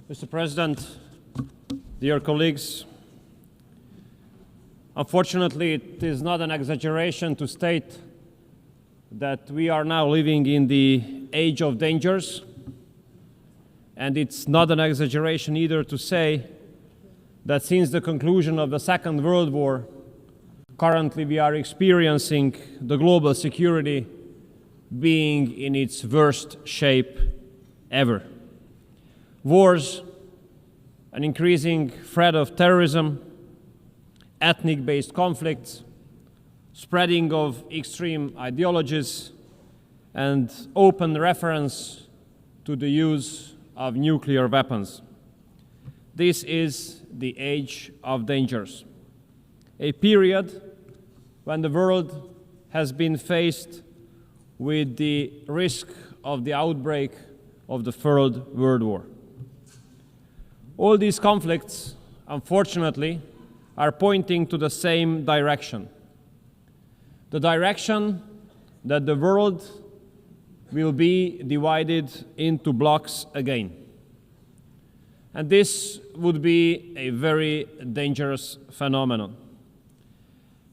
Mr. President, dear colleagues, unfortunately, it is not an exaggeration to state that we are now living in the age of dangers, and it's not an exaggeration either to say that since the conclusion of the Second World War, currently we are experiencing the global security being in its worst shape ever. Wars, an increasing threat of terrorism, ethnic-based conflicts, spreading of extreme ideologies, and open reference to the use of nuclear weapons. This is the age of dangers, a period when the world has been faced with the risk of the outbreak of the Third World War. All these conflicts, unfortunately, are pointing to the same direction. The direction that the world will be divided into blocks again. And this would be a very dangerous phenomenon.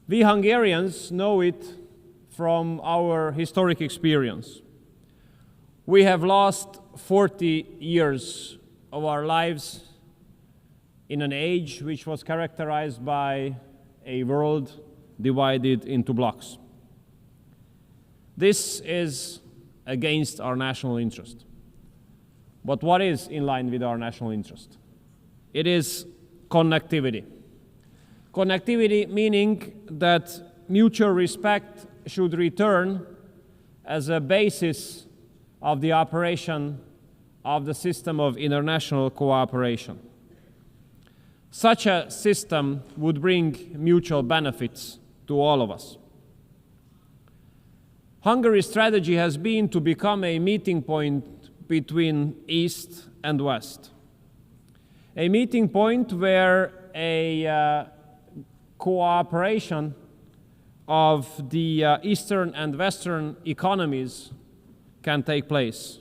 We Hungarians know it from our historic experience. We have lost 40 years of our lives in an age which was characterized by a world divided into blocks. This is against our national interest. But what is in line with our national interest? It is connectivity. Connectivity meaning that mutual respect should return as a basis of the operation of the system of international cooperation. Such a system would bring mutual benefits to all of us. Hungary's strategy has been to become a meeting point between East and West. A meeting point where a cooperation of the Eastern and Western economies can take place.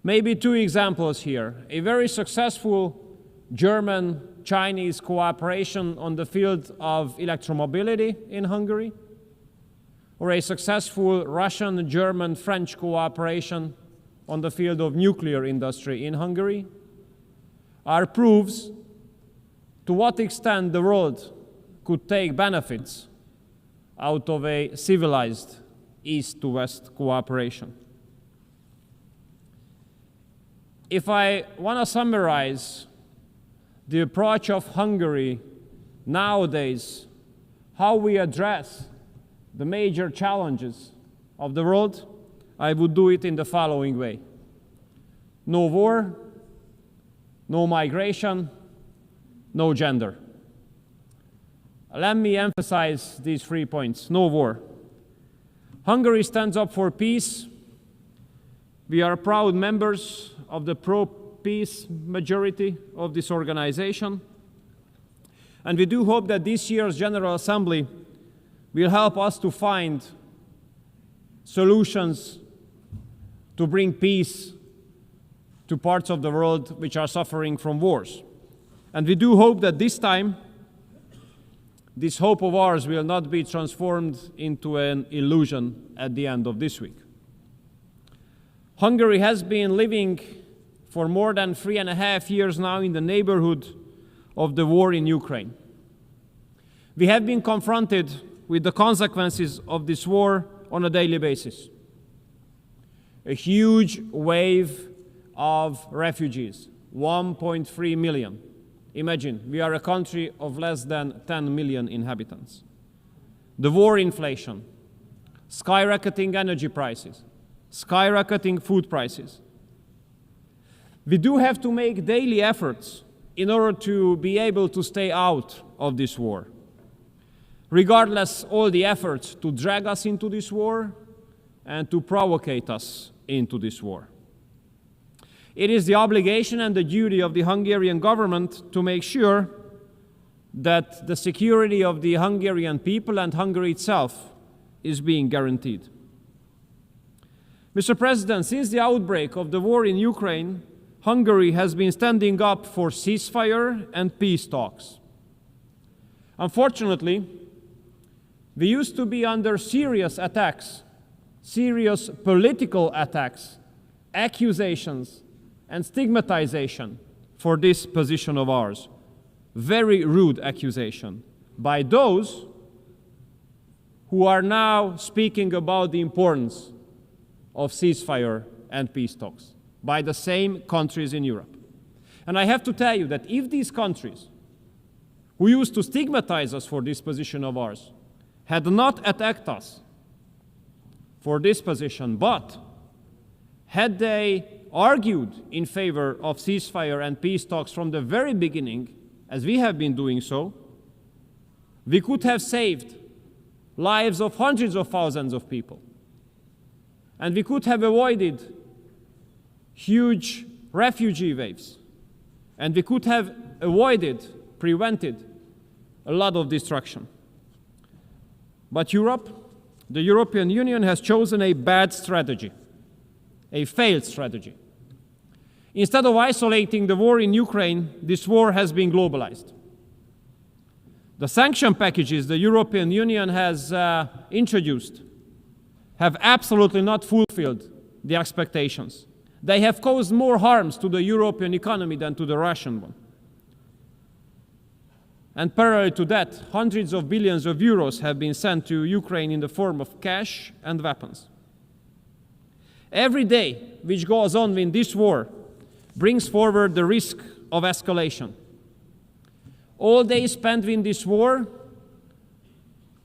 Maybe two examples here. A very successful German-Chinese cooperation on the field of electromobility in Hungary, or a successful Russian, German, French cooperation on the field of nuclear industry in Hungary, are proofs to what extent the world could take benefits out of a civilized East-to-West cooperation. If I want to summarize the approach of Hungary nowadays, how we address the major challenges of the world, I would do it in the following way. No war, no migration, no gender. Let me emphasize these 3 points. No war. Hungary stands up for peace. We are proud members of the pro-peace majority of this organization. And we do hope that this year's General Assembly will help us to find solutions to bring peace to parts of the world which are suffering from wars. And we do hope that this time, this hope of ours will not be transformed into an illusion at the end of this week. Hungary has been living for more than 3.5 years now in the neighborhood of the war in Ukraine. We have been confronted with the consequences of this war on a daily basis. A huge wave of refugees, 1.3 million. Imagine, we are a country of less than 10 million inhabitants. The war inflation, skyrocketing energy prices, skyrocketing food prices. We do have to make daily efforts in order to be able to stay out of this war. Regardless all the efforts to drag us into this war and to provocate us into this war. It is the obligation and the duty of the Hungarian government to make sure that the security of the Hungarian people and Hungary itself is being guaranteed. Mr. President, since the outbreak of the war in Ukraine, Hungary has been standing up for ceasefire and peace talks. Unfortunately, we used to be under serious attacks, serious political attacks, accusations, and stigmatization for this position of ours. Very rude accusation by those who are now speaking about the importance of ceasefire and peace talks, by the same countries in Europe. And I have to tell you that if these countries, who used to stigmatize us for this position of ours, had not attacked us for this position, but had they argued in favor of ceasefire and peace talks from the very beginning, as we have been doing so, we could have saved lives of hundreds of thousands of people. And we could have avoided huge refugee waves. And we could have prevented a lot of destruction. But Europe, the European Union, has chosen a bad strategy, a failed strategy. Instead of isolating the war in Ukraine, this war has been globalized. The sanction packages the European Union has introduced have absolutely not fulfilled the expectations. They have caused more harms to the European economy than to the Russian one. And parallel to that, hundreds of billions of euros have been sent to Ukraine in the form of cash and weapons. Every day which goes on in this war brings forward the risk of escalation. All day spent in this war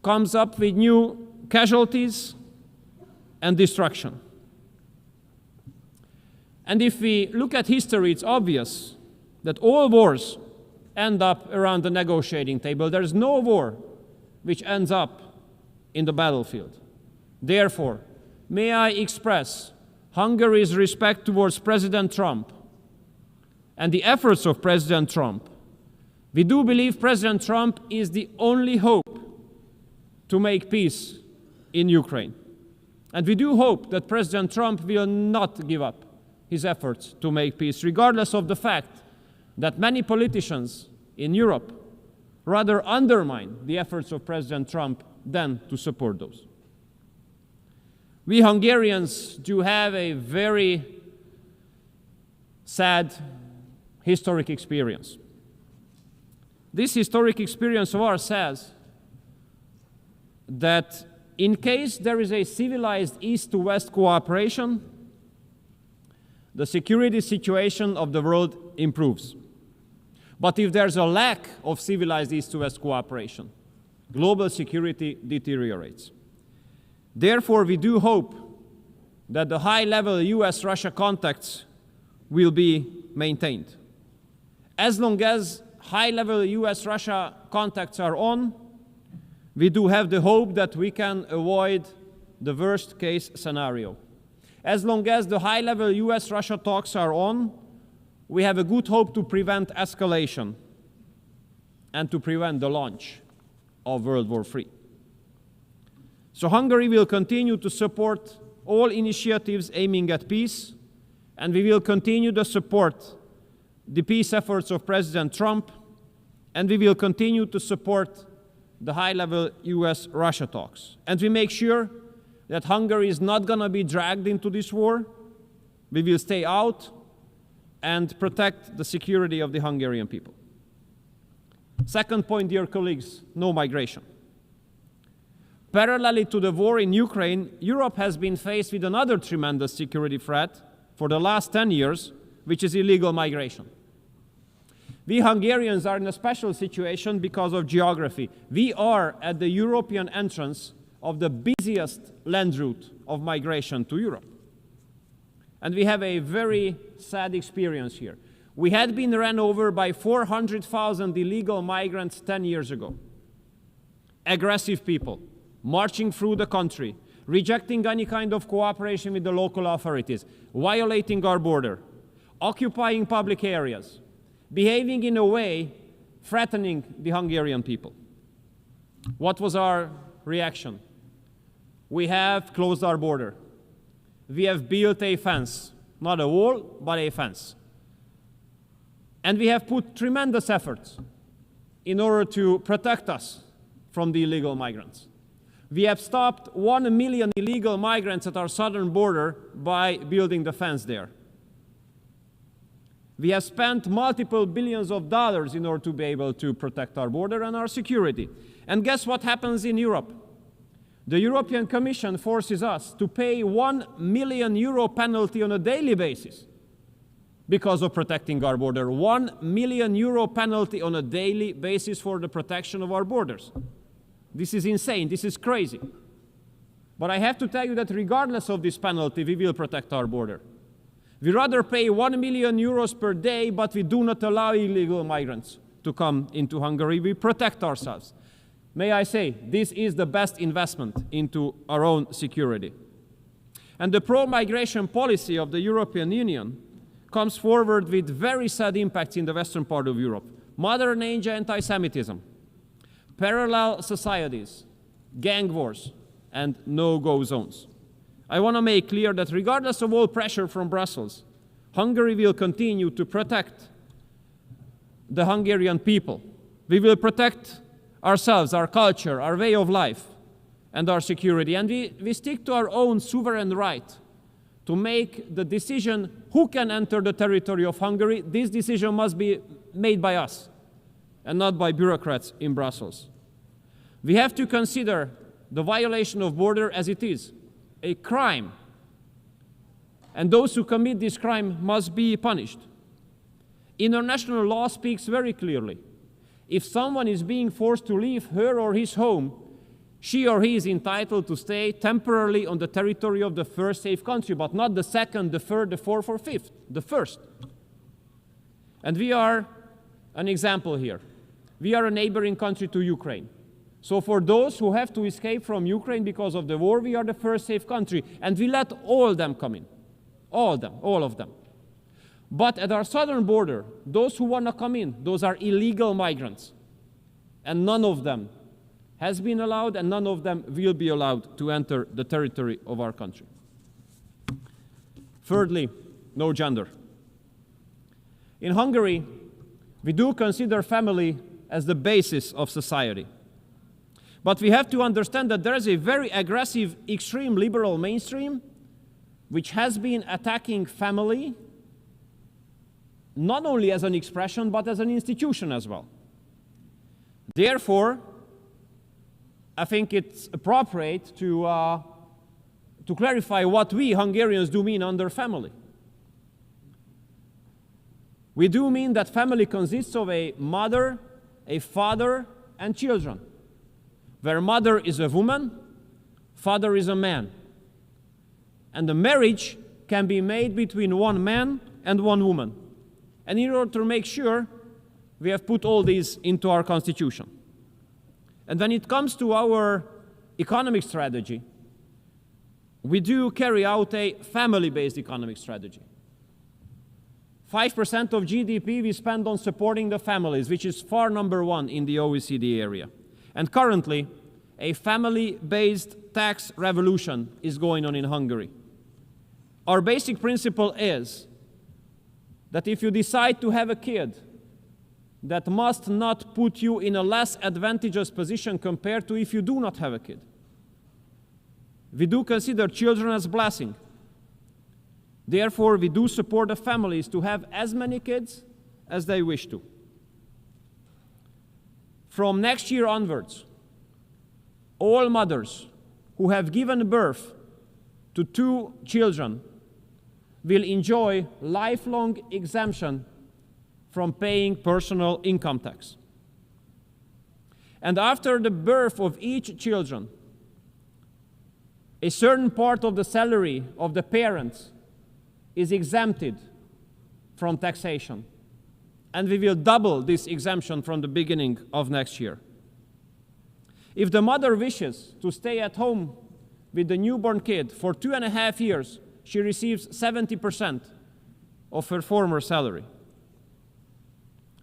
comes up with new casualties and destruction. And if we look at history, it's obvious that all wars end up around the negotiating table. There is no war which ends up in the battlefield. Therefore, may I express Hungary's respect towards President Trump and the efforts of President Trump. We do believe President Trump is the only hope to make peace in Ukraine. And we do hope that President Trump will not give up his efforts to make peace, regardless of the fact that many politicians in Europe rather undermine the efforts of President Trump than to support those. We Hungarians do have a very sad historic experience. This historic experience of ours says that in case there is a civilized East-to-West cooperation, the security situation of the world improves. But if there's a lack of civilized East-to-West cooperation, global security deteriorates. Therefore, we do hope that the high-level U.S. Russia contacts will be maintained. As long as high-level U.S. Russia contacts are on, we do have the hope that we can avoid the worst-case scenario. As long as the high-level U.S. Russia talks are on, we have a good hope to prevent escalation and to prevent the launch of World War III. So Hungary will continue to support all initiatives aiming at peace, and we will continue to support the peace efforts of President Trump, and we will continue to support the high-level U.S.-Russia talks. And we make sure that Hungary is not going to be dragged into this war. We will stay out and protect the security of the Hungarian people. Second point, dear colleagues, no migration. Parallelly to the war in Ukraine, Europe has been faced with another tremendous security threat for the last 10 years, which is illegal migration. We Hungarians are in a special situation because of geography. We are at the European entrance of the busiest land route of migration to Europe. And we have a very sad experience here. We had been run over by 400,000 illegal migrants 10 years ago. Aggressive people, marching through the country, rejecting any kind of cooperation with the local authorities, violating our border, occupying public areas, behaving in a way threatening the Hungarian people. What was our reaction? We have closed our border. We have built a fence, not a wall, but a fence. And we have put tremendous efforts in order to protect us from the illegal migrants. We have stopped 1 million illegal migrants at our southern border by building the fence there. We have spent multiple billions of dollars in order to be able to protect our border and our security. And guess what happens in Europe? The European Commission forces us to pay €1 million penalty on a daily basis because of protecting our border. €1 million penalty on a daily basis for the protection of our borders. This is insane, this is crazy. But I have to tell you that regardless of this penalty, we will protect our border. We rather pay €1 million per day, but we do not allow illegal migrants to come into Hungary. We protect ourselves. May I say, this is the best investment into our own security. And the pro-migration policy of the European Union comes forward with very sad impacts in the western part of Europe. Modern age anti-Semitism, parallel societies, gang wars, and no-go zones. I want to make clear that regardless of all pressure from Brussels, Hungary will continue to protect the Hungarian people. We will protect ourselves, our culture, our way of life, and our security. And we stick to our own sovereign right to make the decision who can enter the territory of Hungary. This decision must be made by us and not by bureaucrats in Brussels. We have to consider the violation of border as it is, a crime. And those who commit this crime must be punished. International law speaks very clearly. If someone is being forced to leave her or his home, she or he is entitled to stay temporarily on the territory of the first safe country, but not the second, the third, the fourth, or fifth, the first. And we are an example here. We are a neighboring country to Ukraine. So for those who have to escape from Ukraine because of the war, we are the first safe country, and we let all of them come in. All of them. But at our southern border, those who want to come in, those are illegal migrants. And none of them has been allowed, and none of them will be allowed to enter the territory of our country. Thirdly, no gender. In Hungary, we do consider family as the basis of society. But we have to understand that there is a very aggressive, extreme liberal mainstream which has been attacking family not only as an expression, but as an institution as well. Therefore, I think it's appropriate to clarify what we Hungarians do mean under family. We do mean that family consists of a mother, a father, and children, where mother is a woman, father is a man. And the marriage can be made between one man and one woman. And in order to make sure, we have put all these into our constitution. And when it comes to our economic strategy, we do carry out a family-based economic strategy. 5% of GDP we spend on supporting the families, which is far number one in the OECD area. And currently, a family-based tax revolution is going on in Hungary. Our basic principle is that if you decide to have a kid, that must not put you in a less advantageous position compared to if you do not have a kid. We do consider children as a blessing. Therefore, we do support the families to have as many kids as they wish to. From next year onwards, all mothers who have given birth to 2 children will enjoy lifelong exemption from paying personal income tax. And after the birth of each children, a certain part of the salary of the parents is exempted from taxation. And we will double this exemption from the beginning of next year. If the mother wishes to stay at home with the newborn kid for 2.5 years, she receives 70% of her former salary.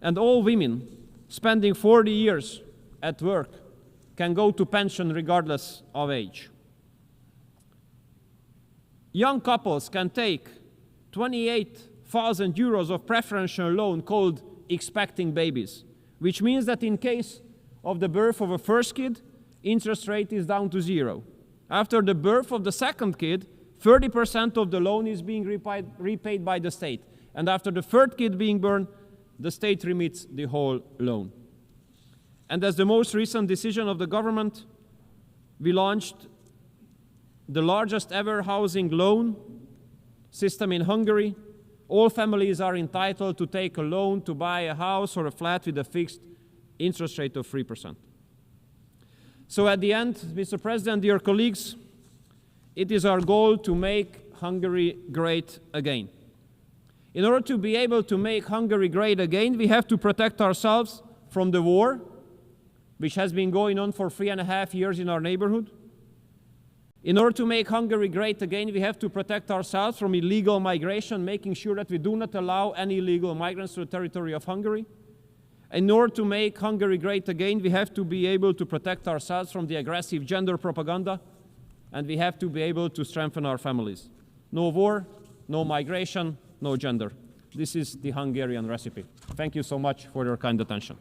And all women spending 40 years at work can go to pension regardless of age. Young couples can take 28,000 euros of preferential loan called expecting babies, which means that in case of the birth of a first kid, interest rate is down to 0. After the birth of the second kid, 30% of the loan is being repaid by the state. And after the third kid being born, the state remits the whole loan. And as the most recent decision of the government, we launched the largest ever housing loan system in Hungary. All families are entitled to take a loan to buy a house or a flat with a fixed interest rate of 3%. So at the end, Mr. President, dear colleagues, it is our goal to make Hungary great again. In order to be able to make Hungary great again, we have to protect ourselves from the war, which has been going on for 3.5 years in our neighborhood. In order to make Hungary great again, we have to protect ourselves from illegal migration, making sure that we do not allow any illegal migrants to the territory of Hungary. In order to make Hungary great again, we have to be able to protect ourselves from the aggressive gender propaganda, and we have to be able to strengthen our families. No war, no migration, no gender. This is the Hungarian recipe. Thank you so much for your kind attention.